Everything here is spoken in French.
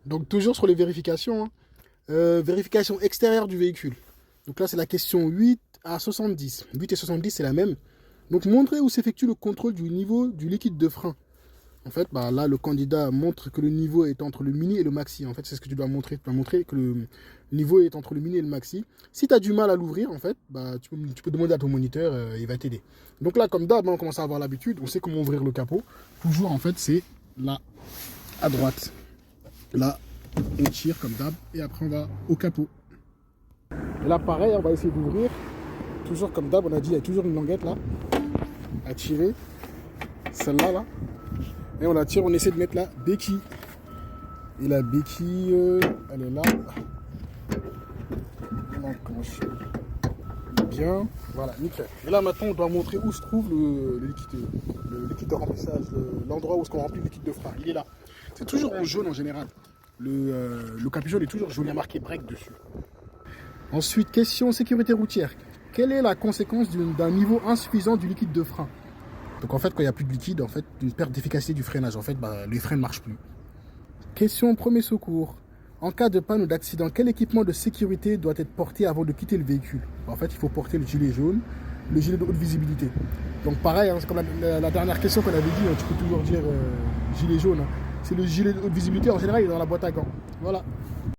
Donc toujours sur les vérifications, hein. Vérification extérieure du véhicule. Donc là, c'est la question 8 à 70. 8 et 70, c'est la même. Donc montrer où s'effectue le contrôle du niveau du liquide de frein. En fait, bah, là, le candidat montre que le niveau est entre le mini et le maxi. En fait, c'est ce que tu dois montrer. Tu dois montrer que le niveau est entre le mini et le maxi. Si tu as du mal à l'ouvrir, en fait, bah, tu peux demander à ton moniteur, il va t'aider. Donc là, comme d'hab, on commence à avoir l'habitude. On sait comment ouvrir le capot. Toujours, en fait, c'est là, à droite. Là, on tire comme d'hab. Et après, on va au capot. Et là, pareil, on va essayer d'ouvrir. Toujours comme d'hab, on a dit, il y a toujours une languette là, à tirer. Celle-là, là. Et on la tire, on essaie de mettre la béquille. Et la béquille, elle est là. On enclenche bien. Voilà, nickel. Et là, maintenant, on doit montrer où se trouve le liquide de remplissage, l'endroit où on remplit le liquide de frein. Il est là. C'est toujours en jaune en général. Le capuchon est toujours jaune, il y a marqué break dessus. Ensuite, question sécurité routière. Quelle est la conséquence d'un niveau insuffisant du liquide de frein? Donc en fait, quand il n'y a plus de liquide, en fait, une perte d'efficacité du freinage. En fait, bah, les freins ne marchent plus. Question premier secours. En cas de panne ou d'accident, quel équipement de sécurité doit être porté avant de quitter le véhicule? En fait, il faut porter le gilet jaune, le gilet de haute visibilité. Donc pareil, hein, c'est comme la dernière question qu'on avait dit, hein, tu peux toujours dire gilet jaune. Hein. C'est le gilet de haute visibilité, en général, il est dans la boîte à gants. Voilà.